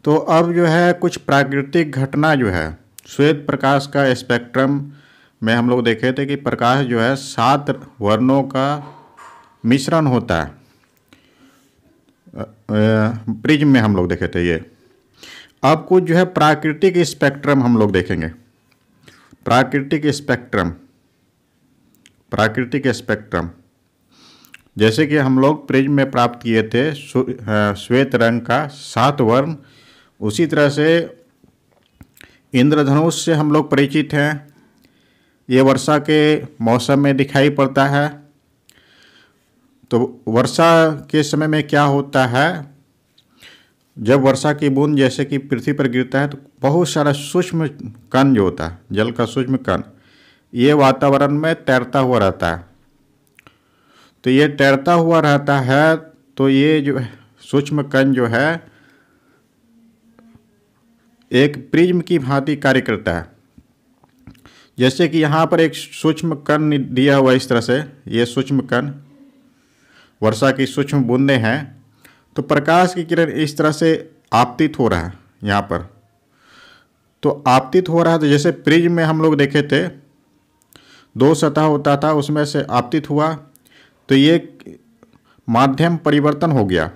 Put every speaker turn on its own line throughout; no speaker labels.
तो अब जो है कुछ प्राकृतिक घटना जो है श्वेत प्रकाश का स्पेक्ट्रम में हम लोग देखे थे कि प्रकाश जो है 7 वर्णों का मिश्रण होता है। प्रिज्म में हम लोग देखे थे ये। अब कुछ जो है प्राकृतिक स्पेक्ट्रम हम लोग देखेंगे। प्राकृतिक स्पेक्ट्रम जैसे कि हम लोग प्रिज्म में प्राप्त किए थे श्वेत रंग का 7 वर्ण, उसी तरह से इंद्रधनुष से हम लोग परिचित हैं। ये वर्षा के मौसम में दिखाई पड़ता है। तो वर्षा के समय में क्या होता है, जब वर्षा की बूंद जैसे कि पृथ्वी पर गिरता है तो बहुत सारा सूक्ष्म कण जो होता है, जल का सूक्ष्म कण, ये वातावरण में तैरता हुआ रहता है। तो ये तैरता हुआ रहता है तो ये जो सूक्ष्म कण जो है एक प्रिज्म की भांति कार्य करता है। जैसे कि यहाँ पर एक सूक्ष्म कण दिया हुआ इस तरह से, ये सूक्ष्म कण वर्षा की सूक्ष्म बूंदें हैं। तो प्रकाश की किरण इस तरह से आपतित हो रहा है यहाँ पर। तो आपतित हो रहा है तो जैसे प्रिज्म में हम लोग देखे थे 2 सतह होता था, उसमें से आपतित हुआ तो ये माध्यम परिवर्तन हो गया।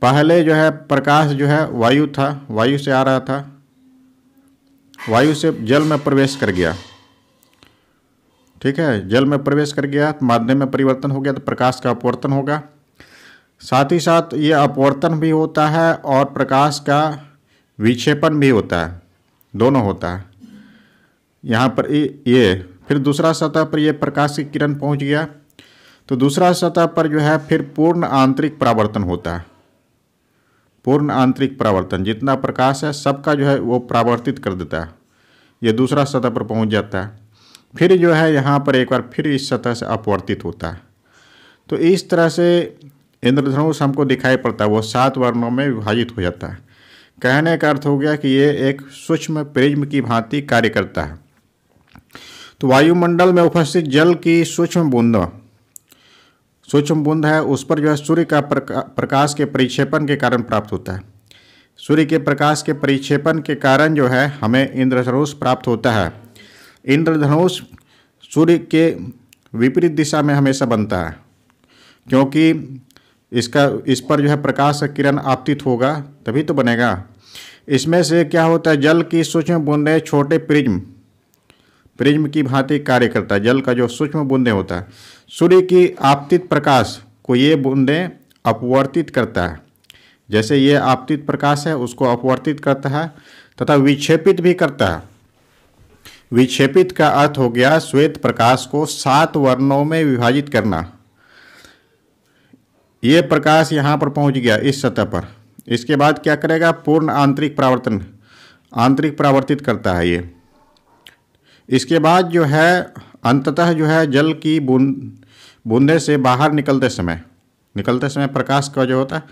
पहले जो है प्रकाश जो है वायु था, वायु से आ रहा था, वायु से जल में प्रवेश कर गया। ठीक है, जल में प्रवेश कर गया तो माध्यम में परिवर्तन हो गया, तो प्रकाश का अपवर्तन होगा। साथ ही साथ ये अपवर्तन भी होता है और प्रकाश का विक्षेपण भी होता है, दोनों होता है। यहाँ पर ये फिर दूसरा सतह पर ये प्रकाश की किरण पहुँच गया तो दूसरा सतह पर जो है फिर पूर्ण आंतरिक परावर्तन होता है। पूर्ण आंतरिक परावर्तन, जितना प्रकाश है सबका जो है वो परावर्तित कर देता है, ये दूसरा सतह पर पहुंच जाता है। फिर जो है यहाँ पर एक बार फिर इस सतह से अपवर्तित होता है। तो इस तरह से इंद्रधनुष हमको दिखाई पड़ता है, वो 7 वर्णों में विभाजित हो जाता है। कहने का अर्थ हो गया कि ये एक सूक्ष्म प्रिज्म की भांति कार्य करता है। तो वायुमंडल में उपस्थित जल की सूक्ष्म बूंद है, उस पर जो है सूर्य का प्रकाश के परिक्षेपण के कारण प्राप्त होता है। सूर्य के प्रकाश के परिक्षेपण के कारण जो है हमें इंद्रधनुष प्राप्त होता है। इंद्रधनुष सूर्य के विपरीत दिशा में हमेशा बनता है, क्योंकि इस पर जो है प्रकाश का किरण आपतित होगा तभी तो बनेगा। इसमें से क्या होता है, जल की सूक्ष्म बूंदें छोटे प्रिज्म की भांति कार्य करता है। जल का जो सूक्ष्म बूंदें होता है, सूर्य की आपतित प्रकाश को ये बूंदें अपवर्तित करता है। जैसे ये आपतित प्रकाश है उसको अपवर्तित करता है तथा विक्षेपित भी करता है। विक्षेपित का अर्थ हो गया श्वेत प्रकाश को 7 वर्णों में विभाजित करना। ये प्रकाश यहाँ पर पहुँच गया इस सतह पर, इसके बाद क्या करेगा, पूर्ण आंतरिक परावर्तित करता है ये। इसके बाद जो है अंततः जो है जल की बूंदे से बाहर निकलते समय प्रकाश का जो होता है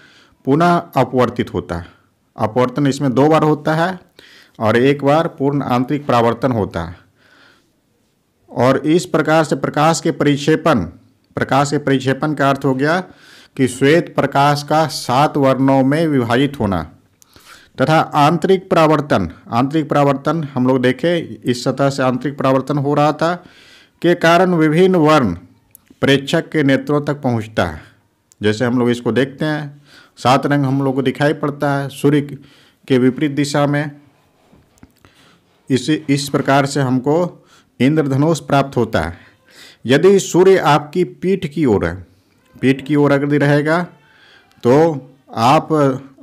पुनः अपवर्तित होता है। अपवर्तन इसमें 2 बार होता है और 1 बार पूर्ण आंतरिक परावर्तन होता है। और इस प्रकार से प्रकाश के परिक्षेपण का अर्थ हो गया कि श्वेत प्रकाश का 7 वर्णों में विभाजित होना तथा आंतरिक परावर्तन हम लोग देखे इस सतह से आंतरिक परावर्तन हो रहा था के कारण विभिन्न वर्ण प्रेक्षक के नेत्रों तक पहुंचता है। जैसे हम लोग इसको देखते हैं 7 रंग हम लोग को दिखाई पड़ता है सूर्य के विपरीत दिशा में। इस प्रकार से हमको इंद्रधनुष प्राप्त होता है। यदि सूर्य आपकी पीठ की ओर अगर रहेगा तो आप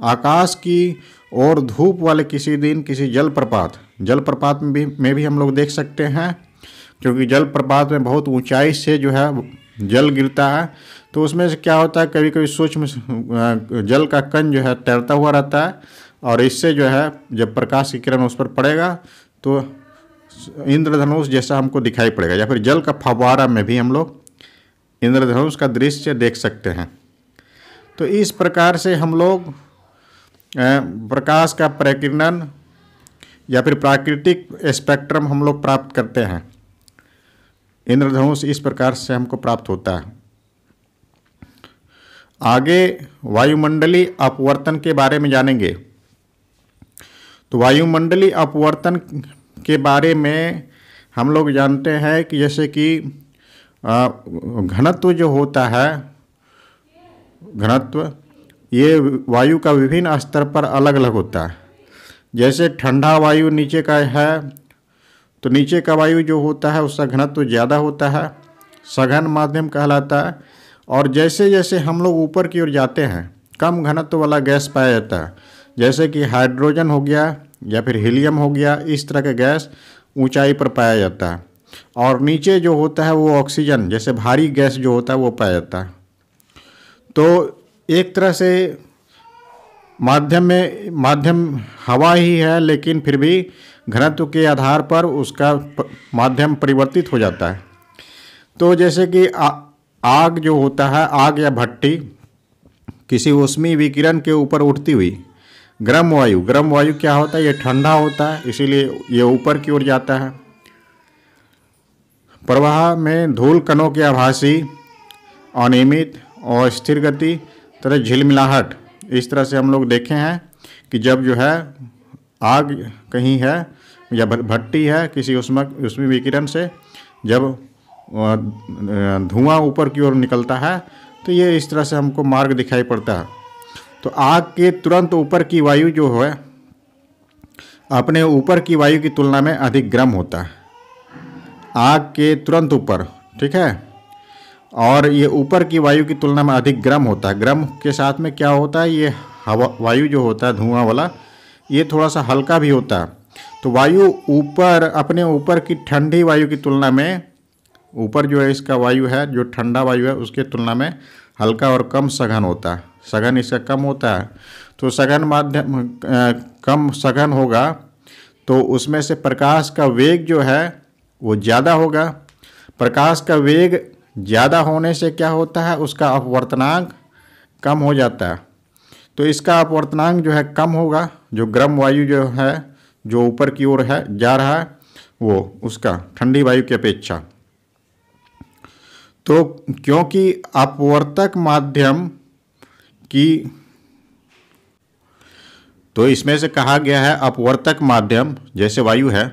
आकाश की और धूप वाले किसी दिन किसी जलप्रपात में भी हम लोग देख सकते हैं, क्योंकि जलप्रपात में बहुत ऊंचाई से जो है जल गिरता है। तो उसमें से क्या होता है, कभी कभी सूक्ष्म जल का कण जो है तैरता हुआ रहता है और इससे जो है जब प्रकाश की किरण उस पर पड़ेगा तो इंद्रधनुष जैसा हमको दिखाई पड़ेगा, या फिर जल का फव्वारा में भी हम लोग इंद्रधनुष का दृश्य देख सकते हैं। तो इस प्रकार से हम लोग प्रकाश का प्रकीर्णन या फिर प्राकृतिक स्पेक्ट्रम हम लोग प्राप्त करते हैं। इंद्रधनुष इस प्रकार से हमको प्राप्त होता है। आगे वायुमंडलीय अपवर्तन के बारे में जानेंगे। तो वायुमंडलीय अपवर्तन के बारे में हम लोग जानते हैं कि जैसे कि घनत्व जो होता है, घनत्व ये वायु का विभिन्न स्तर पर अलग अलग होता है। जैसे ठंडा वायु नीचे का है तो नीचे का वायु जो होता है उसका घनत्व ज़्यादा होता है, सघन माध्यम कहलाता है। और जैसे जैसे हम लोग ऊपर की ओर जाते हैं कम घनत्व वाला गैस पाया जाता है, जैसे कि हाइड्रोजन हो गया या फिर हीलियम हो गया, इस तरह का गैस ऊंचाई पर पाया जाता है। और नीचे जो होता है वो ऑक्सीजन जैसे भारी गैस जो होता है वो पाया जाता है। तो एक तरह से माध्यम हवा ही है, लेकिन फिर भी घनत्व के आधार पर उसका माध्यम परिवर्तित हो जाता है। तो जैसे कि आग जो होता है, आग या भट्टी किसी ऊष्मीय विकिरण के ऊपर उठती हुई गर्म वायु क्या होता है, ये ठंडा होता है, इसीलिए ये ऊपर की ओर जाता है। प्रवाह में धूल कणों के आभासी, अनियमित और स्थिर गति तरह झिलमिलाहट, इस तरह से हम लोग देखे हैं कि जब जो है आग कहीं है या भट्टी है किसी ऊष्मीय विकिरण से, जब धुआं ऊपर की ओर निकलता है तो ये इस तरह से हमको मार्ग दिखाई पड़ता है। तो आग के तुरंत ऊपर की वायु जो है अपने ऊपर की वायु की तुलना में अधिक गर्म होता है। आग के तुरंत ऊपर, ठीक है, और ये ऊपर की वायु की तुलना में अधिक गर्म होता है। गर्म के साथ में क्या होता है, ये हवा वायु जो होता है धुआं वाला ये थोड़ा सा हल्का भी होता है। तो वायु ऊपर अपने ऊपर की ठंडी वायु की तुलना में, ऊपर जो है इसका वायु है जो ठंडा वायु है उसके तुलना में हल्का और कम सघन होता है। सघन इसका कम होता है। तो सघन माध्यम कम सघन होगा तो उसमें से प्रकाश का वेग जो है वो ज़्यादा होगा। प्रकाश का वेग ज़्यादा होने से क्या होता है, उसका अपवर्तनांक कम हो जाता है। तो इसका अपवर्तनांक जो है कम होगा, जो गर्म वायु जो है जो ऊपर की ओर है जा रहा है वो उसका ठंडी वायु की अपेक्षा। तो क्योंकि अपवर्तक माध्यम की, तो इसमें से कहा गया है अपवर्तक माध्यम जैसे वायु है,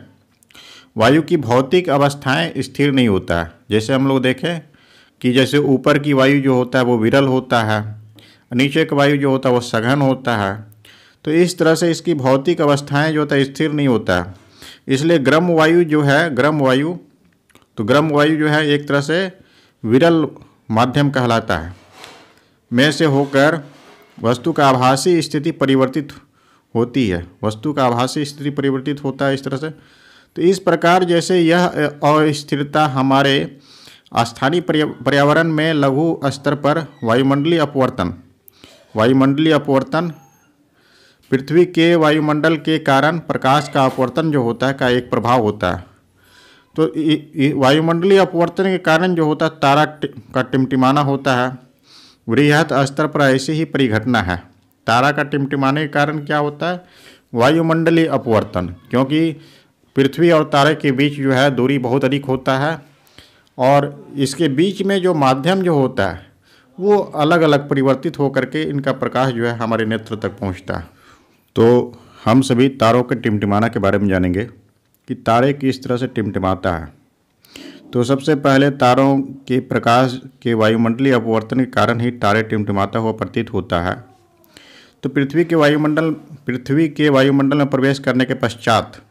वायु की भौतिक अवस्थाएं स्थिर नहीं होता है। जैसे हम लोग देखें कि जैसे ऊपर की वायु जो होता है वो विरल होता है, नीचे का वायु जो होता है वो सघन होता है। तो इस तरह से इसकी भौतिक अवस्थाएं जो होता है स्थिर नहीं होता है। इसलिए गर्म वायु जो है, गर्म वायु जो है एक तरह से विरल माध्यम कहलाता है, में से होकर वस्तु का आभासी स्थिति परिवर्तित होती है। वस्तु का आभासी स्थिति परिवर्तित होता है इस तरह से। तो इस प्रकार जैसे यह अस्थिरता हमारे स्थानीय पर्यावरण में लघु स्तर पर वायुमंडलीय अपवर्तन पृथ्वी के वायुमंडल के कारण प्रकाश का अपवर्तन जो होता है का एक प्रभाव होता है। तो वायुमंडलीय अपवर्तन के कारण जो होता है तारा का टिमटिमाना होता है। वृहत स्तर पर ऐसी ही परिघटना है। तारा का टिमटिमाने के कारण क्या होता है, वायुमंडलीय अपवर्तन, क्योंकि पृथ्वी और तारे के बीच जो है दूरी बहुत अधिक होता है और इसके बीच में जो माध्यम जो होता है वो अलग अलग परिवर्तित होकर के इनका प्रकाश जो है हमारे नेत्र तक पहुंचता है। तो हम सभी तारों के टिमटिमाना के बारे में जानेंगे कि तारे किस तरह से टिमटिमाता है। तो सबसे पहले तारों के प्रकाश के वायुमंडलीय अपवर्तन के कारण ही तारे टिमटिमाता हुआ प्रतीत होता है। तो पृथ्वी के वायुमंडल में प्रवेश करने के पश्चात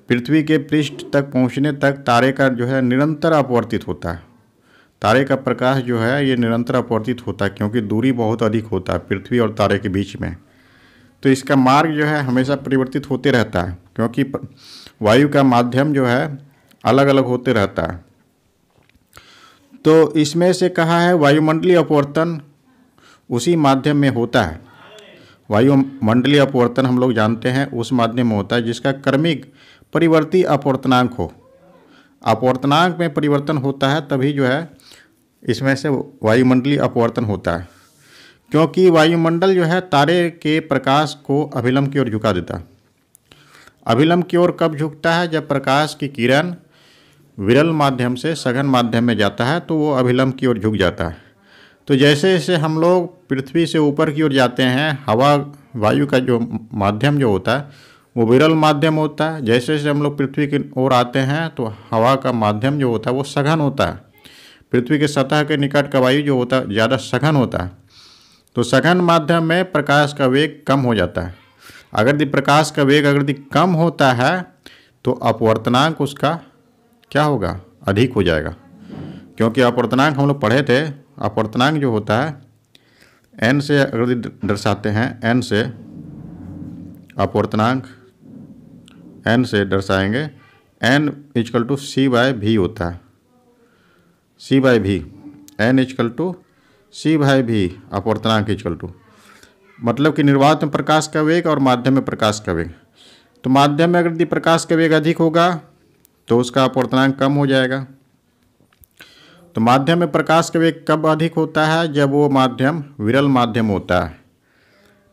पृथ्वी के पृष्ठ तक पहुंचने तक तारे का जो है निरंतर अपवर्तित होता है। तारे का प्रकाश जो है ये निरंतर अपवर्तित होता है क्योंकि दूरी बहुत अधिक होता है पृथ्वी और तारे के बीच में। तो इसका मार्ग जो है हमेशा परिवर्तित होते रहता है क्योंकि वायु का माध्यम जो है अलग अलग होते रहता है। तो इसमें से कहा है वायुमंडलीय अपवर्तन उसी माध्यम में होता है। वायुमंडलीय अपवर्तन हम लोग जानते हैं उस माध्यम में होता है जिसका क्रमिक परिवर्ती अपवर्तनांक हो। अपवर्तनांक में परिवर्तन होता है तभी जो है इसमें से वायुमंडलीय अपवर्तन होता है, क्योंकि वायुमंडल जो है तारे के प्रकाश को अभिलंब की ओर झुका देता है। अभिलंब की ओर कब झुकता है, जब प्रकाश की किरण विरल माध्यम से सघन माध्यम में जाता है तो वो अभिलंब की ओर झुक जाता है। तो जैसे जैसे हम लोग पृथ्वी से ऊपर की ओर जाते हैं, हवा वायु का जो माध्यम जो होता है वो विरल माध्यम होता है। जैसे जैसे हम लोग पृथ्वी की ओर आते हैं तो हवा का माध्यम जो होता है वो सघन होता है। पृथ्वी के सतह के निकट का वायु जो होता है ज़्यादा सघन होता है। तो सघन माध्यम में प्रकाश का वेग कम हो जाता है। अगर यदि प्रकाश का वेग अगर यदि कम होता है तो अपवर्तनांक उसका क्या होगा, अधिक हो जाएगा। क्योंकि अपवर्तनांक हम लोग पढ़े थे, अपवर्तनांक जो होता है n से अगर दर्शाते हैं, n से अपवर्तनांक n से दर्शाएंगे, n इक्वल टू c/v होता है, c/v, n equal to c/v अपवर्तनांक इक्वल टू, मतलब कि निर्वात में प्रकाश का वेग और माध्यम में प्रकाश का वेग। तो माध्यम में अगर यदि प्रकाश का वेग अधिक होगा तो उसका अपवर्तनांक कम हो जाएगा। तो माध्यम में प्रकाश का वेग कब अधिक होता है, जब वो माध्यम विरल माध्यम होता है।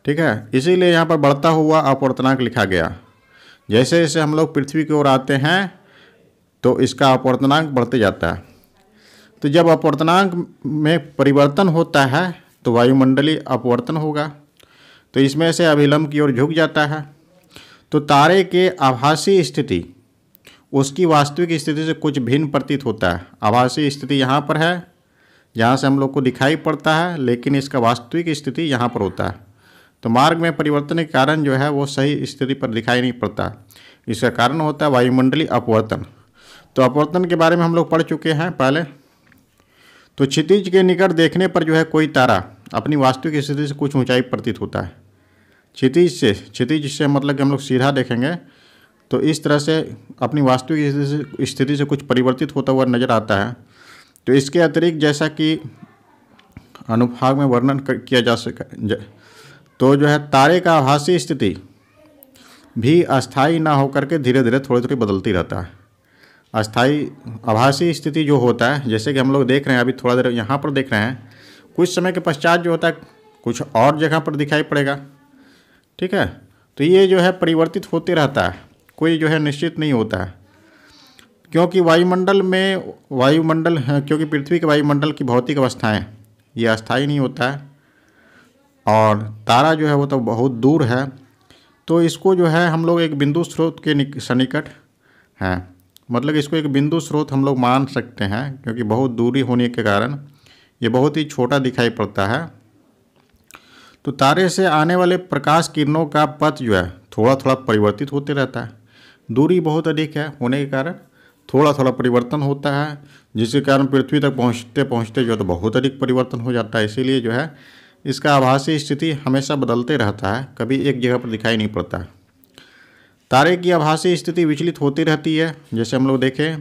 ठीक है, इसीलिए यहाँ पर बढ़ता हुआ अपवर्तनांक लिखा गया। जैसे जैसे हम लोग पृथ्वी की ओर आते हैं तो इसका अपवर्तनांक बढ़ते जाता है। तो जब अपवर्तनांक में परिवर्तन होता है तो वायुमंडलीय अपवर्तन होगा, तो इसमें से अभिलंब की ओर झुक जाता है। तो तारे के आभासी स्थिति उसकी वास्तविक स्थिति से कुछ भिन्न प्रतीत होता है। आभासी स्थिति यहाँ पर है जहाँ से हम लोग को दिखाई पड़ता है, लेकिन इसका वास्तविक स्थिति यहाँ पर होता है। तो मार्ग में परिवर्तन के कारण जो है वो सही स्थिति पर दिखाई नहीं पड़ता। इसका कारण होता है वायुमंडलीय अपवर्तन। तो अपवर्तन के बारे में हम लोग पढ़ चुके हैं पहले। तो क्षितिज के निकट देखने पर जो है कोई तारा अपनी वास्तविक स्थिति से कुछ ऊंचाई प्रतीत होता है। क्षितिज से मतलब कि हम लोग सीधा देखेंगे तो इस तरह से अपनी वास्तविक स्थिति से कुछ परिवर्तित होता हुआ नजर आता है। तो इसके अतिरिक्त जैसा कि अनुभाग में वर्णन किया जा सके, तो जो है तारे का आभासी स्थिति भी अस्थाई ना होकर के धीरे धीरे थोड़ी थोड़ी बदलती रहता है। अस्थाई आभासी स्थिति जो होता है, जैसे कि हम लोग देख रहे हैं, अभी थोड़ा देर यहाँ पर देख रहे हैं, कुछ समय के पश्चात जो होता है कुछ और जगह पर दिखाई पड़ेगा। ठीक है, तो ये जो है परिवर्तित होते रहता है, कोई जो है निश्चित नहीं होता है। क्योंकि क्योंकि पृथ्वी के वायुमंडल की भौतिक अवस्थाएं ये अस्थाई नहीं होता है, और तारा जो है वो तो बहुत दूर है। तो इसको जो है हम लोग एक बिंदु स्रोत के सन्निकट हैं, मतलब इसको एक बिंदु स्रोत हम लोग मान सकते हैं, क्योंकि बहुत दूरी होने के कारण ये बहुत ही छोटा दिखाई पड़ता है। तो तारे से आने वाले प्रकाश किरणों का पथ जो है थोड़ा थोड़ा परिवर्तित होते रहता है। दूरी बहुत अधिक है होने के कारण थोड़ा थोड़ा परिवर्तन होता है, जिसके कारण पृथ्वी तक पहुँचते पहुँचते जो है तो बहुत अधिक परिवर्तन हो जाता है। इसीलिए जो है इसका आभासी स्थिति हमेशा बदलते रहता है, कभी एक जगह पर दिखाई नहीं पड़ता। तारे की आभासी स्थिति विचलित होती रहती है। जैसे हम लोग देखें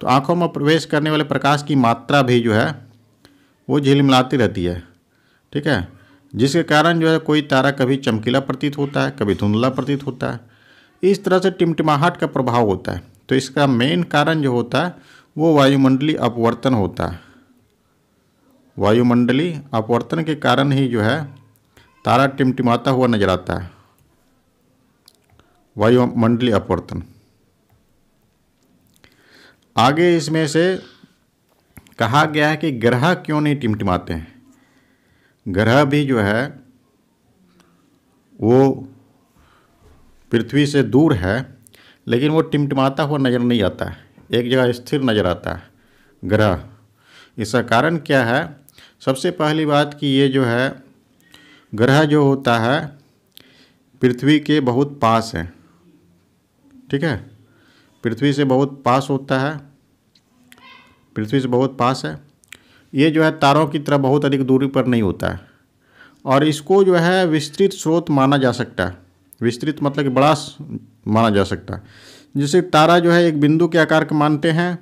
तो आँखों में प्रवेश करने वाले प्रकाश की मात्रा भी जो है वो झिलमिलाती रहती है। ठीक है, जिसके कारण जो है कोई तारा कभी चमकीला प्रतीत होता है, कभी धुंधला प्रतीत होता है। इस तरह से टिमटिमाहट का प्रभाव होता है। तो इसका मेन कारण जो होता है वो वायुमंडलीय अपवर्तन होता है। वायुमंडलीय अपवर्तन के कारण ही जो है तारा टिमटिमाता हुआ नजर आता है। वायुमंडलीय अपवर्तन। आगे इसमें से कहा गया है कि ग्रह क्यों नहीं टिमटिमाते हैं। ग्रह भी जो है वो पृथ्वी से दूर है, लेकिन वो टिमटिमाता हुआ नज़र नहीं आता है, एक जगह स्थिर नज़र आता है ग्रह। इसका कारण क्या है? सबसे पहली बात कि ये जो है ग्रह जो होता है पृथ्वी के बहुत पास है। ठीक है, पृथ्वी से बहुत पास होता है, पृथ्वी से बहुत पास है। ये जो है तारों की तरह बहुत अधिक दूरी पर नहीं होता है, और इसको जो है विस्तृत स्रोत माना जा सकता है। विस्तृत मतलब कि बड़ा माना जा सकता है। जैसे तारा जो है एक बिंदु के आकार का मानते हैं,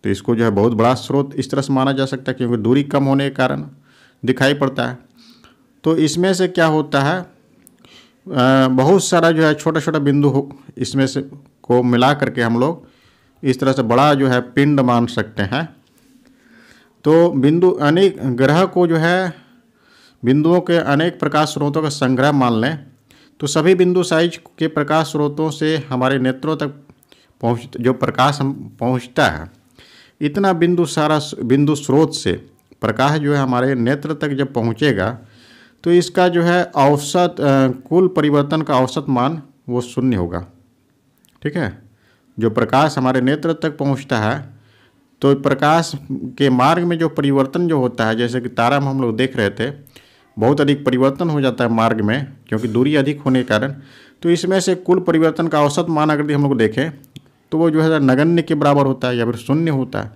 तो इसको जो है बहुत बड़ा स्रोत इस तरह से माना जा सकता है, क्योंकि दूरी कम होने के कारण दिखाई पड़ता है। तो इसमें से क्या होता है, बहुत सारा जो है छोटा छोटा बिंदु इसमें से को मिला करके हम लोग इस तरह से बड़ा जो है पिंड मान सकते हैं। तो बिंदु अनेक ग्रह को जो है बिंदुओं के अनेक प्रकाश स्रोतों का संग्रह मान लें, तो सभी बिंदु साइज के प्रकाश स्रोतों से हमारे नेत्रों तक जो प्रकाश हम पहुंचता है, इतना बिंदु स्रोत से प्रकाश जो है हमारे नेत्र तक जब पहुंचेगा तो इसका जो है औसत कुल परिवर्तन का औसत मान वो 0 होगा। ठीक है, जो प्रकाश हमारे नेत्र तक पहुंचता है तो प्रकाश के मार्ग में जो परिवर्तन जो होता है, जैसे कि तारा में हम लोग देख रहे थे, बहुत अधिक परिवर्तन हो जाता है मार्ग में क्योंकि दूरी अधिक होने के कारण। तो इसमें से कुल परिवर्तन का औसत मान अगर हम लोग देखें तो वो जो है नगण्य के बराबर होता है या फिर 0 होता है,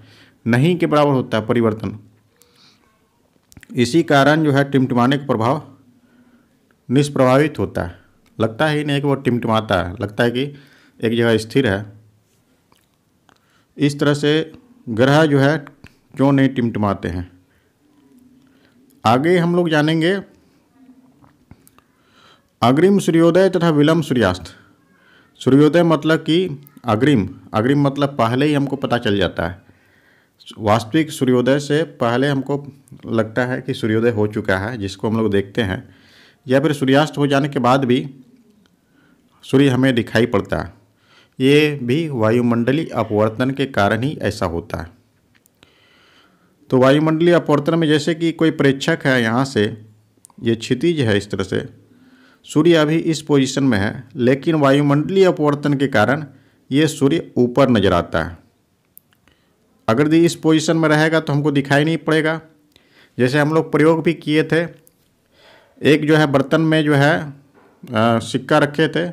नहीं के बराबर होता है परिवर्तन। इसी कारण जो है टिमटिमाने का प्रभाव निष्प्रभावित होता है। लगता ही नहीं कि वो टिमटिमाता है, लगता है कि एक जगह स्थिर है। इस तरह से ग्रह जो है क्यों नहीं टिमटिमाते हैं, आगे हम लोग जानेंगे। अग्रिम सूर्योदय तथा विलंब सूर्यास्त। सूर्योदय मतलब कि अग्रिम, अग्रिम मतलब पहले ही हमको पता चल जाता है। वास्तविक सूर्योदय से पहले हमको लगता है कि सूर्योदय हो चुका है, जिसको हम लोग देखते हैं, या फिर सूर्यास्त हो जाने के बाद भी सूर्य हमें दिखाई पड़ता है। ये भी वायुमंडलीय अपवर्तन के कारण ही ऐसा होता है। तो वायुमंडलीय अपवर्तन में जैसे कि कोई प्रेक्षक है, यहाँ से ये क्षितिज है, इस तरह से सूर्य अभी इस पोजीशन में है, लेकिन वायुमंडलीय अपवर्तन के कारण ये सूर्य ऊपर नजर आता है। अगर ये इस पोजीशन में रहेगा तो हमको दिखाई नहीं पड़ेगा। जैसे हम लोग प्रयोग भी किए थे, एक जो है बर्तन में जो है सिक्का रखे थे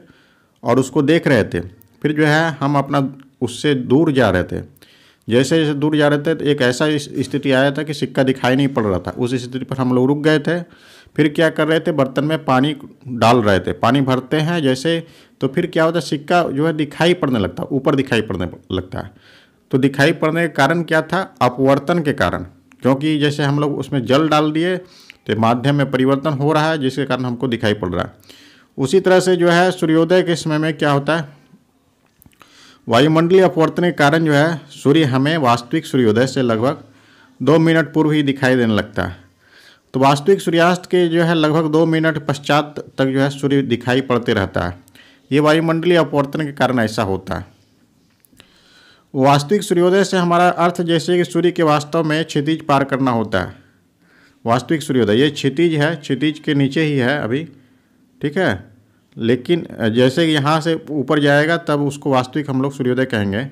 और उसको देख रहे थे, फिर जो है हम अपना उससे दूर जा रहे थे। जैसे जैसे दूर जा रहे थे तो एक ऐसा स्थिति आया था कि सिक्का दिखाई नहीं पड़ रहा था। उस स्थिति पर हम लोग रुक गए थे। फिर क्या कर रहे थे, बर्तन में पानी डाल रहे थे। पानी भरते हैं जैसे, तो फिर क्या होता है, सिक्का जो है दिखाई पड़ने लगता है, ऊपर दिखाई पड़ने लगता है। तो दिखाई पड़ने का कारण क्या था, अपवर्तन के कारण, क्योंकि जैसे हम लोग उसमें जल डाल दिए तो माध्यम में परिवर्तन हो रहा है, जिसके कारण हमको दिखाई पड़ रहा है। उसी तरह से जो है सूर्योदय के समय में क्या होता है, वायुमंडलीय अपवर्तन के कारण जो है सूर्य हमें वास्तविक सूर्योदय से लगभग 2 मिनट पूर्व ही दिखाई देने लगता है। तो वास्तविक सूर्यास्त के जो है लगभग 2 मिनट पश्चात तक जो है सूर्य दिखाई पड़ते रहता है। ये वायुमंडलीय अपवर्तन के कारण ऐसा होता है। वास्तविक सूर्योदय से हमारा अर्थ जैसे कि सूर्य के वास्तव में क्षितिज पार करना होता है। वास्तविक सूर्योदय ये क्षितिज है, क्षितिज के नीचे ही है अभी, ठीक है, लेकिन जैसे कि यहाँ से ऊपर जाएगा तब उसको वास्तविक हम लोग सूर्योदय कहेंगे।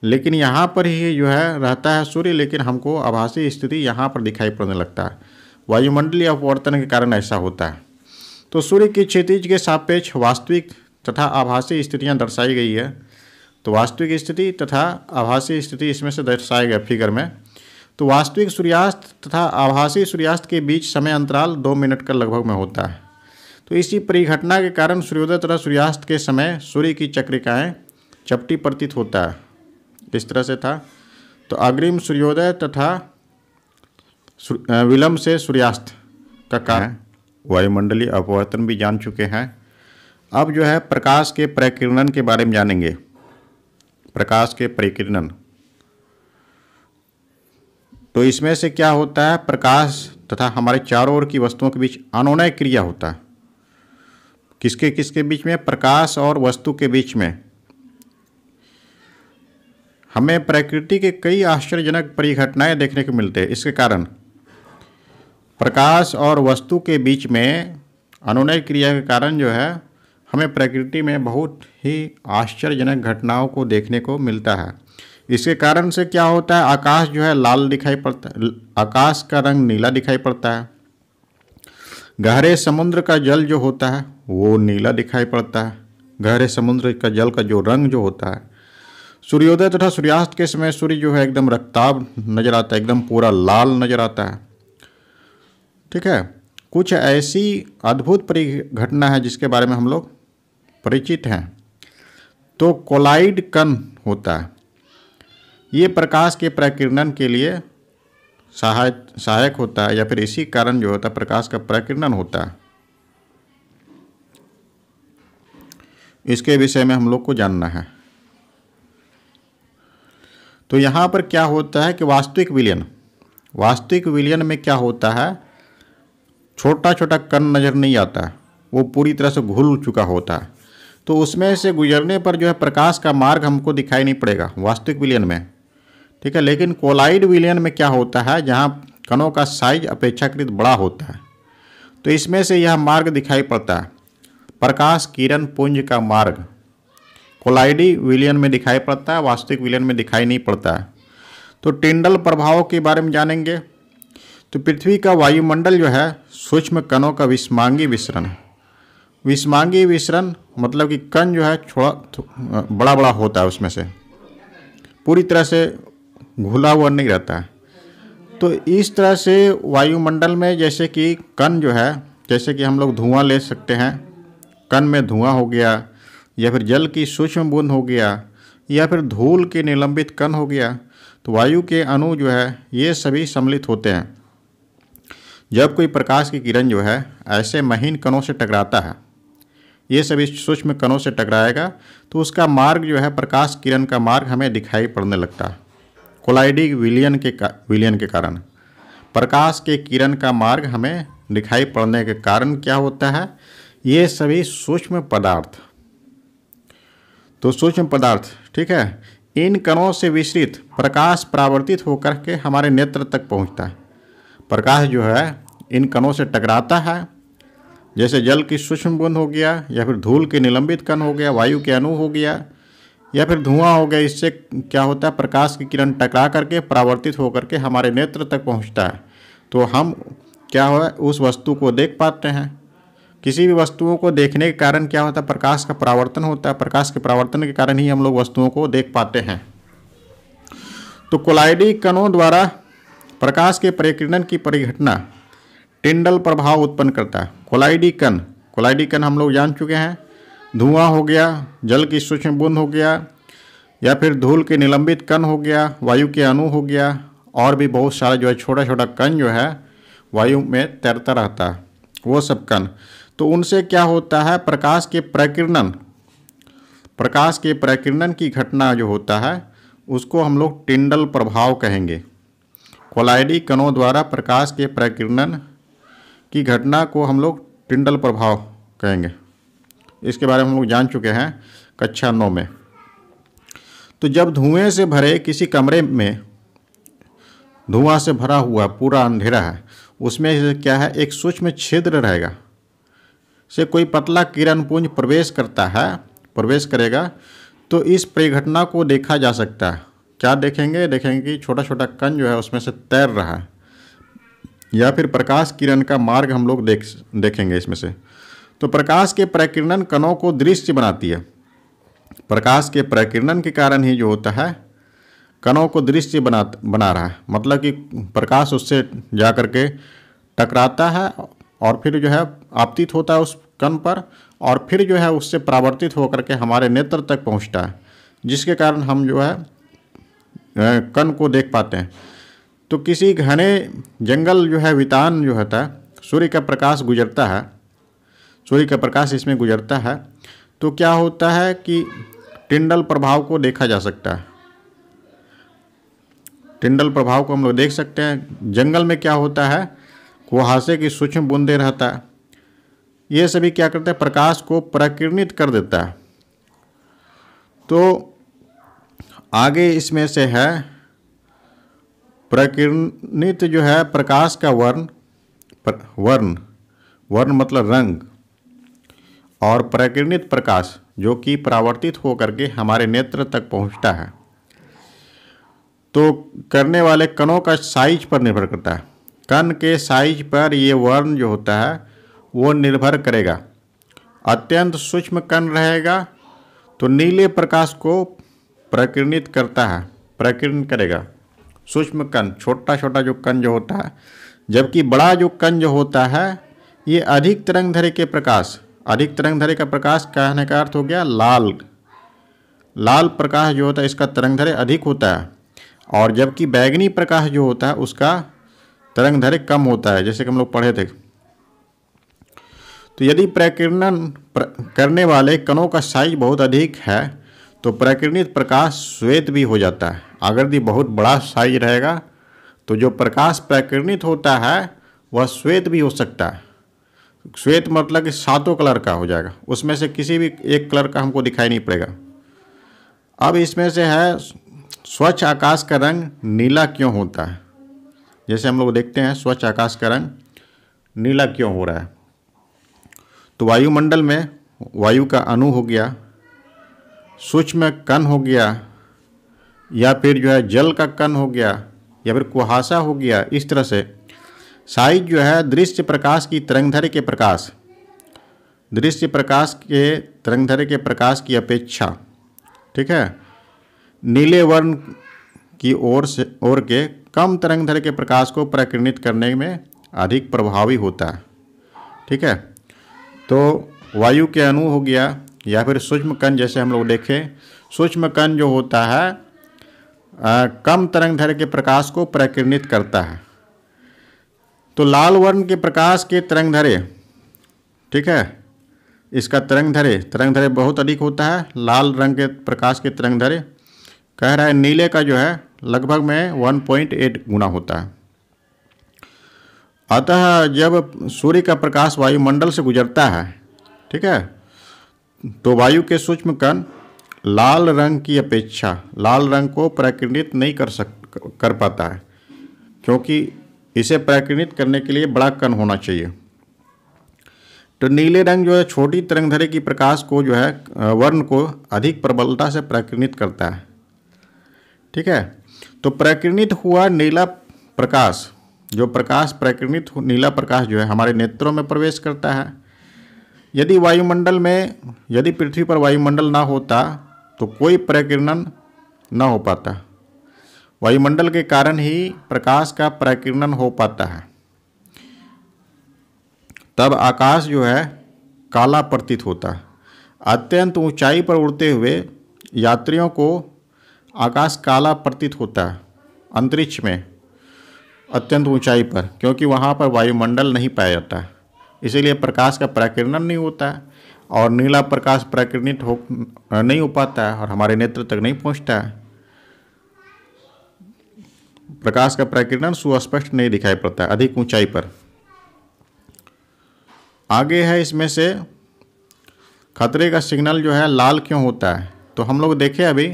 लेकिन यहाँ पर ही जो है रहता है सूर्य, लेकिन हमको आभासी स्थिति यहाँ पर दिखाई पड़ने लगता है। वायुमंडलीय अपवर्तन के कारण ऐसा होता है। तो सूर्य की क्षितिज के सापेक्ष वास्तविक तथा आभासी स्थितियाँ दर्शाई गई है। तो वास्तविक स्थिति तथा आभासी स्थिति इसमें से दर्शाया गया फिगर में। तो वास्तविक सूर्यास्त तथा आभासी सूर्यास्त के बीच समय अंतराल 2 मिनट का लगभग में होता है। तो इसी परिघटना के कारण सूर्योदय तथा सूर्यास्त के समय सूर्य की चक्रिकाएँ चपटी प्रतीत होता है। इस तरह से था। तो अग्रिम सूर्योदय तथा विलंब से सूर्यास्त का कारण वायुमंडलीय अपवर्तन भी जान चुके हैं। अब जो है प्रकाश के प्रकीर्णन के बारे में जानेंगे। प्रकाश के प्रकीर्णन, तो इसमें से क्या होता है, प्रकाश तथा हमारे चारों ओर की वस्तुओं के बीच अनुनय क्रिया होता है। किसके किसके बीच में, प्रकाश और वस्तु के बीच में। हमें प्रकृति के कई आश्चर्यजनक परिघटनाएं देखने को मिलते हैं। इसके कारण प्रकाश और वस्तु के बीच में अनुनय क्रिया के कारण जो है हमें प्रकृति में बहुत ही आश्चर्यजनक घटनाओं को देखने को मिलता है। इसके कारण से क्या होता है, आकाश जो है लाल दिखाई पड़ता है, आकाश का रंग नीला दिखाई पड़ता है। गहरे समुद्र का जल जो होता है वो नीला दिखाई पड़ता है। गहरे समुद्र का जल का जो रंग जो होता है, सूर्योदय तथा सूर्यास्त के समय सूर्य जो है एकदम रक्ताभ नजर आता है, एकदम पूरा लाल नजर आता है। ठीक है, कुछ ऐसी अद्भुत परिघटना है जिसके बारे में हम लोग परिचित हैं। तो कोलाइड कण होता है, ये प्रकाश के प्रकीर्णन के लिए सहायक होता है, या फिर इसी कारण जो होता है प्रकाश का प्रकीर्णन होता है। इसके विषय में हम लोग को जानना है। तो यहाँ पर क्या होता है कि वास्तविक विलयन में क्या होता है, छोटा छोटा कण नज़र नहीं आता है, वो पूरी तरह से घुल चुका होता है। तो उसमें से गुजरने पर जो है प्रकाश का मार्ग हमको दिखाई नहीं पड़ेगा वास्तविक विलयन में। ठीक है, लेकिन कोलाइड विलयन में क्या होता है, जहाँ कणों का साइज अपेक्षाकृत बड़ा होता है, तो इसमें से यह मार्ग दिखाई पड़ता है, प्रकाश किरण पुंज का मार्ग कोलाइडी विलयन में दिखाई पड़ता है, वास्तविक विलयन में दिखाई नहीं पड़ता है। तो टिंडल प्रभाव के बारे में जानेंगे। तो पृथ्वी का वायुमंडल जो है सूक्ष्म कणों का विषमांगी विसरण है। विषमांगी विसरण मतलब कि कण जो है थोड़ा बड़ा बड़ा होता है, उसमें से पूरी तरह से घुला हुआ नहीं रहता है। तो इस तरह से वायुमंडल में जैसे कि कण जो है, जैसे कि हम लोग धुआं ले सकते हैं, कण में धुआं हो गया, या फिर जल की सूक्ष्म बूंद हो गया, या फिर धूल के निलंबित कण हो गया, तो वायु के अणु जो है ये सभी सम्मिलित होते हैं। जब कोई प्रकाश की किरण जो है ऐसे महीन कणों से टकराता है, ये सभी सूक्ष्म कणों से टकराएगा, तो उसका मार्ग जो है प्रकाश किरण का मार्ग हमें दिखाई पड़ने लगता है। कोलाइडी विलयन के कारण प्रकाश के किरण का मार्ग हमें दिखाई पड़ने के कारण क्या होता है, ये सभी सूक्ष्म पदार्थ, तो सूक्ष्म पदार्थ, ठीक है, इन कणों से विसरित प्रकाश परावर्तित होकर के हमारे नेत्र तक पहुंचता है। प्रकाश जो है इन कणों से टकराता है, जैसे जल की सूक्ष्म बूंद हो गया, या फिर धूल के निलंबित कण हो गया, वायु के अणु हो गया, या फिर धुआं हो गया। इससे क्या होता है, प्रकाश की किरण टकरा करके परावर्तित होकर के हमारे नेत्र तक पहुंचता है, तो हम क्या हुआ उस वस्तु को देख पाते हैं। किसी भी वस्तुओं को देखने के कारण क्या होता है, प्रकाश का परावर्तन होता है। प्रकाश के परावर्तन के कारण ही हम लोग वस्तुओं को देख पाते हैं। तो कोलाइडी कणों द्वारा प्रकाश के परिकिरण की परिघटना टिंडल प्रभाव उत्पन्न करता है। कोलाइडी कण हम लोग जान चुके हैं, धुआं हो गया, जल की सूक्ष्म बूंद हो गया, या फिर धूल के निलंबित कण हो गया, वायु के अणु हो गया, और भी बहुत सारा जो है छोटा छोटा कण जो है वायु में तैरता रहता है, वो सब कण। तो उनसे क्या होता है, प्रकाश के प्रकीर्णन की घटना जो होता है उसको हम लोग टिंडल प्रभाव कहेंगे। कोलाइडी कणों द्वारा प्रकाश के प्रकीर्णन की घटना को हम लोग टिंडल प्रभाव कहेंगे। इसके बारे में हम लोग जान चुके हैं कक्षा 9 में। तो जब धुएं से भरे किसी कमरे में, धुआं से भरा हुआ पूरा अंधेरा है, उसमें से क्या है, एक सूक्ष्म छिद्र रहेगा, से कोई पतला किरण पुंज प्रवेश करेगा, तो इस परिघटना को देखा जा सकता है। क्या देखेंगे कि छोटा छोटा कण जो है उसमें से तैर रहा है, या फिर प्रकाश किरण का मार्ग हम लोग देखेंगे इसमें से। तो प्रकाश के प्रकीर्णन कणों को दृश्य बनाती है। प्रकाश के प्रकीर्णन के कारण ही जो होता है कणों को दृश्य बना रहा है, मतलब कि प्रकाश उससे जा कर के टकराता है और फिर जो है आपतित होता है उस कण पर, और फिर जो है उससे परावर्तित होकर के हमारे नेत्र तक पहुंचता है, जिसके कारण हम जो है कण को देख पाते हैं। तो किसी घने जंगल जो है वितान जो होता है, सूर्य का प्रकाश गुजरता है, सूर्य का प्रकाश इसमें गुजरता है, तो क्या होता है कि टिंडल प्रभाव को देखा जा सकता है। टिंडल प्रभाव को हम लोग देख सकते हैं। जंगल में क्या होता है, कुहासे की सूक्ष्म बूंदें रहता है, ये सभी क्या करते हैं, प्रकाश को प्रकीर्णित कर देता है। तो आगे इसमें से है प्रकीर्णित जो है प्रकाश का वर्ण मतलब रंग, और प्रकीर्णित प्रकाश जो कि परावर्तित होकर के हमारे नेत्र तक पहुंचता है। तो करने वाले कणों का साइज पर निर्भर करता है। कण के साइज पर ये वर्ण जो होता है वो निर्भर करेगा। अत्यंत सूक्ष्म कण रहेगा तो नीले प्रकाश को प्रकीर्णित करेगा। सूक्ष्म कण, छोटा छोटा जो कण जो होता है, जबकि बड़ा जो कण जो होता है ये अधिक तरंगधैर्घ्य के प्रकाश, अधिक तरंगधैर्घ्य का प्रकाश कहने का अर्थ हो गया लाल प्रकाश जो होता है इसका तरंगधैर्घ्य अधिक होता है, और जबकि बैगनी प्रकाश जो होता है उसका तरंगधैर्घ्य कम होता है, जैसे कि हम लोग पढ़े थे। तो यदि प्रकीर्णन करने वाले कणों का साइज बहुत अधिक है तो प्रकीर्णित प्रकाश श्वेत भी हो जाता है। अगर यदि बहुत बड़ा साइज रहेगा तो जो प्रकाश प्रकीर्णित होता है वह श्वेत भी हो सकता है। श्वेत मतलब कि 7 कलर का हो जाएगा, उसमें से किसी भी एक कलर का हमको दिखाई नहीं पड़ेगा। अब इसमें से है स्वच्छ आकाश का रंग नीला क्यों होता है। जैसे हम लोग देखते हैं स्वच्छ आकाश का रंग नीला क्यों हो रहा है। तो वायुमंडल में वायु का अणु हो गया, सूक्ष्म कण हो गया, या फिर जो है जल का कण हो गया, या फिर कुहासा हो गया। इस तरह से साइज जो है दृश्य प्रकाश की तरंगदैर्घ्य के प्रकाश, दृश्य प्रकाश के तरंगदैर्घ्य के प्रकाश की अपेक्षा, ठीक है, नीले वर्ण की ओर के कम तरंगदैर्घ्य के प्रकाश को प्रकीर्णित करने में अधिक प्रभावी होता है। ठीक है, तो वायु के अणु हो गया या फिर सूक्ष्म कण, जैसे हम लोग देखें सूक्ष्म कण जो होता है कम तरंगदैर्घ्य के प्रकाश को प्रकीर्णित करता है। तो लाल वर्ण के प्रकाश के तरंगदैर्घ्य, ठीक है, इसका तरंगदैर्घ्य बहुत अधिक होता है। लाल रंग के प्रकाश के तरंगदैर्घ्य कह रहा है नीले का जो है लगभग में 1.8 गुना होता है। अतः जब सूर्य का प्रकाश वायुमंडल से गुजरता है, ठीक है, तो वायु के सूक्ष्म कण लाल रंग की अपेक्षा लाल रंग को प्रकीर्णित नहीं कर पाता है, क्योंकि इसे प्रकीर्णित करने के लिए बड़ा कण होना चाहिए। तो नीले रंग जो है छोटी तरंगदैर्घ्य की प्रकाश को जो है वर्ण को अधिक प्रबलता से प्रकीर्णित करता है। ठीक है, तो प्रकीर्णित हुआ नीला प्रकाश, जो प्रकाश प्रकीर्णित नीला प्रकाश जो है हमारे नेत्रों में प्रवेश करता है। यदि पृथ्वी पर वायुमंडल ना होता तो कोई प्रकीर्णन ना हो पाता। वायुमंडल के कारण ही प्रकाश का प्रकीर्णन हो पाता है। तब आकाश जो है काला प्रतीत होता है। अत्यंत ऊंचाई पर उड़ते हुए यात्रियों को आकाश काला प्रतीत होता है, अंतरिक्ष में अत्यंत ऊंचाई पर, क्योंकि वहाँ पर वायुमंडल नहीं पाया जाता है, इसीलिए प्रकाश का प्रकीर्णन नहीं होता है और नीला प्रकाश प्रकीर्णित नहीं हो पाता है और हमारे नेत्र तक नहीं पहुँचता है। प्रकाश का प्रकीर्णन सुस्पष्ट नहीं दिखाई पड़ता है अधिक ऊंचाई पर। आगे है इसमें से खतरे का सिग्नल जो है लाल क्यों होता है। तो हम लोग देखें अभी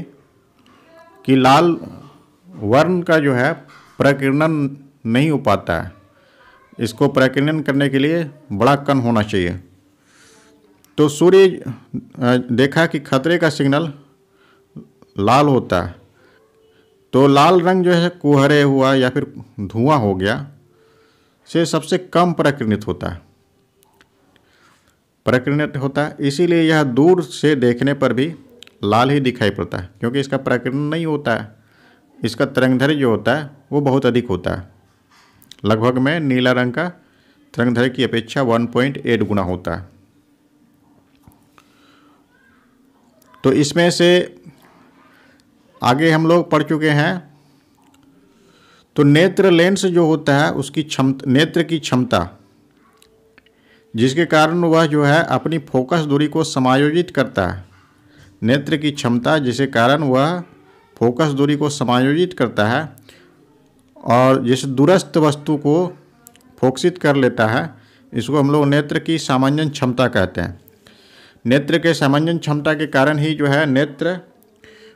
कि लाल वर्ण का जो है प्रकीर्णन नहीं हो पाता है, इसको प्रकीर्णन करने के लिए बड़ा कण होना चाहिए। तो सूर्य देखा कि खतरे का सिग्नल लाल होता है, तो लाल रंग जो है कुहरे हुआ या फिर धुआं हो गया से सबसे कम प्रकीर्णित होता है, इसीलिए यह दूर से देखने पर भी लाल ही दिखाई पड़ता है, क्योंकि इसका प्रकीर्णन नहीं होता है। इसका तरंगदैर्घ्य जो होता है वो बहुत अधिक होता है, लगभग में नीला रंग का तरंगदैर्घ्य की अपेक्षा 1.8 गुना होता है। तो इसमें से आगे हम लोग पढ़ चुके हैं। तो नेत्र लेंस जो होता है उसकी नेत्र की क्षमता, जिसके कारण वह जो है अपनी फोकस दूरी को समायोजित करता है। नेत्र की क्षमता जिसके कारण वह फोकस दूरी को समायोजित करता है और जिस दूरस्थ वस्तु को फोकसित कर लेता है, इसको हम लोग नेत्र की सामंजन क्षमता कहते हैं। नेत्र के सामंजन क्षमता के कारण ही जो है नेत्र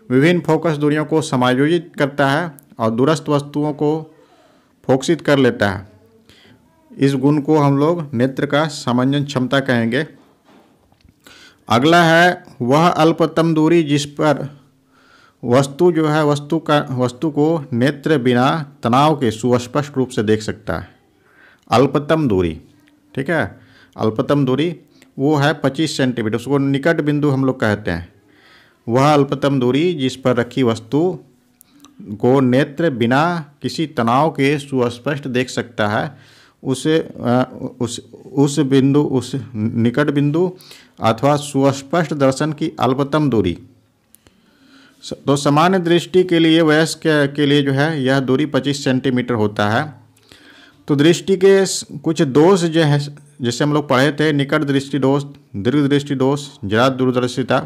विभिन्न फोकस दूरियों को समायोजित करता है और दूरस्थ वस्तुओं को फोकसित कर लेता है। इस गुण को हम लोग नेत्र का सामंजन क्षमता कहेंगे। अगला है वह अल्पतम दूरी जिस पर वस्तु जो है वस्तु को नेत्र बिना तनाव के सुस्पष्ट रूप से देख सकता है। अल्पतम दूरी, ठीक है, अल्पतम दूरी वो है 25 सेंटीमीटर, उसको निकट बिंदु हम लोग कहते हैं। वह अल्पतम दूरी जिस पर रखी वस्तु को नेत्र बिना किसी तनाव के सुस्पष्ट देख सकता है, उस निकट बिंदु अथवा सुस्पष्ट दर्शन की अल्पतम दूरी। तो सामान्य दृष्टि के लिए वयस्क के लिए जो है यह दूरी 25 सेंटीमीटर होता है। तो दृष्टि के कुछ दोष जो है, जैसे हम लोग पढ़े थे, निकट दृष्टि दोष, दीर्घ दृष्टि दोष, जरा दूरदर्शिता।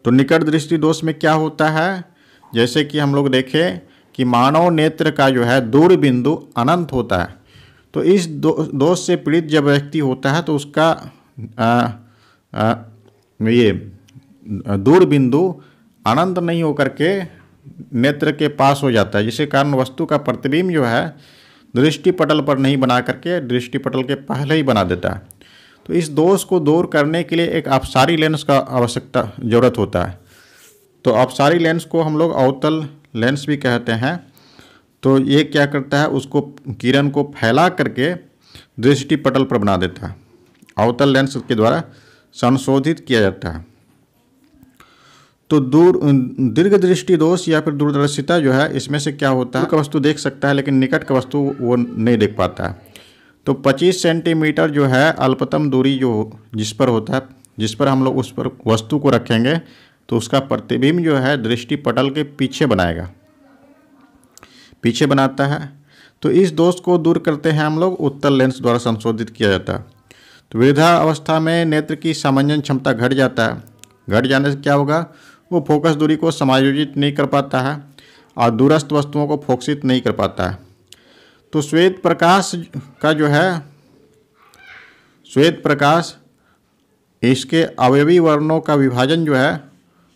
तो निकट दृष्टि दोष में क्या होता है, जैसे कि हम लोग देखें कि मानव नेत्र का जो है दूर बिंदु अनंत होता है। तो इस दोष से पीड़ित जब व्यक्ति होता है तो उसका ये दूर बिंदु अनंत नहीं होकर के नेत्र के पास हो जाता है, जिसके कारण वस्तु का प्रतिबिंब जो है दृष्टि पटल पर नहीं बना करके दृष्टि पटल के पहले ही बना देता है। तो इस दोष को दूर करने के लिए एक अपसारी लेंस का आवश्यकता ज़रूरत होता है। तो अपसारी लेंस को हम लोग अवतल लेंस भी कहते हैं। तो ये क्या करता है, उसको किरण को फैला करके दृष्टि पटल पर बना देता है। अवतल लेंस के द्वारा संशोधित किया जाता है। तो दीर्घ दृष्टि दोष या फिर दूरदर्शिता जो है, इसमें से क्या होता है, वस्तु देख सकता है लेकिन निकट का वस्तु वो नहीं देख पाता है। तो 25 सेंटीमीटर जो है अल्पतम दूरी जो जिस पर होता है, जिस पर हम लोग उस पर वस्तु को रखेंगे तो उसका प्रतिबिंब जो है दृष्टि पटल के पीछे बनाएगा, पीछे बनाता है। तो इस दोष को दूर करते हैं हम लोग उत्तल लेंस द्वारा संशोधित किया जाता है। तो वृद्धावस्था में नेत्र की सामंजन क्षमता घट जाता है। घट जाने से क्या होगा, वो फोकस दूरी को समायोजित नहीं कर पाता है और दूरस्थ वस्तुओं को फोकसित नहीं कर पाता है। तो श्वेत प्रकाश का जो है, श्वेत प्रकाश इसके अवयवी वर्णों का विभाजन जो है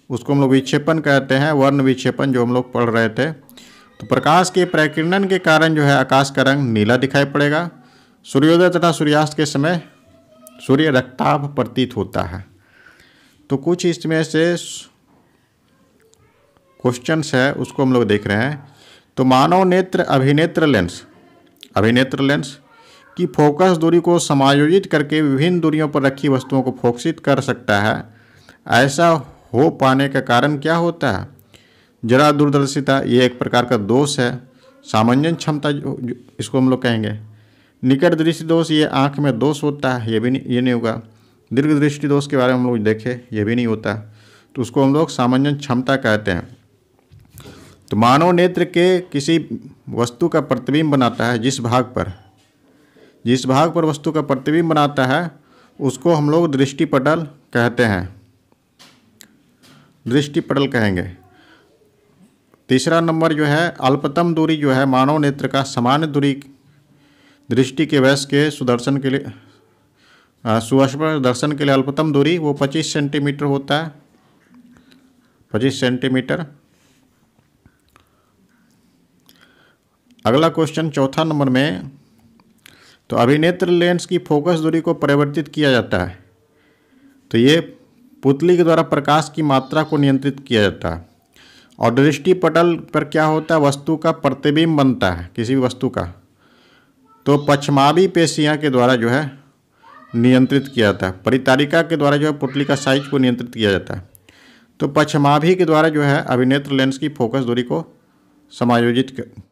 उसको हम लोग विक्षेपण कहते हैं, वर्ण विक्षेपण जो हम लोग पढ़ रहे थे। तो प्रकाश के प्रकीर्णन के कारण जो है आकाश का रंग नीला दिखाई पड़ेगा। सूर्योदय तथा सूर्यास्त के समय सूर्य रक्ताभ प्रतीत होता है। तो कुछ इसमें से क्वेश्चंस है उसको हम लोग देख रहे हैं। तो मानव नेत्र अभिनेत्र लेंस की फोकस दूरी को समायोजित करके विभिन्न दूरियों पर रखी वस्तुओं को फोकसित कर सकता है। ऐसा हो पाने का कारण क्या होता है, जरा दूरदर्शिता, ये एक प्रकार का दोष है। सामंजन क्षमता जो इसको हम लोग कहेंगे। निकट दृष्टि दोष, ये आँख में दोष होता है, ये नहीं होगा। दीर्घ दृष्टि दोष के बारे में हम लोग देखें, ये भी नहीं होता, तो उसको हम लोग सामंजन क्षमता कहते हैं। तो मानव नेत्र के किसी वस्तु का प्रतिबिंब बनाता है, जिस भाग पर वस्तु का प्रतिबिंब बनाता है उसको हम लोग दृष्टि पटल कहते हैं, दृष्टि पटल कहेंगे। तीसरा नंबर जो है अल्पतम दूरी जो है मानव नेत्र का सामान्य दूरी दृष्टि के वयस के सुदर्शन के लिए सुस्पष्ट दर्शन के लिए अल्पतम दूरी वो 25 सेंटीमीटर होता है, 25 सेंटीमीटर। अगला क्वेश्चन चौथा नंबर में, तो अभिनेत्र लेंस की फोकस दूरी को परिवर्तित किया जाता है। तो ये पुतली के द्वारा प्रकाश की मात्रा को नियंत्रित किया जाता है। और दृष्टि पटल पर क्या होता है, वस्तु का प्रतिबिंब बनता है किसी भी वस्तु का, तो पश्चमाभी पेशियाँ के द्वारा जो है नियंत्रित किया जाता है। परितारिका के द्वारा जो है पुतली का साइज को नियंत्रित किया जाता है। तो पश्चमाभी के द्वारा जो है अभिनेत्र लेंस की फोकस दूरी को समायोजित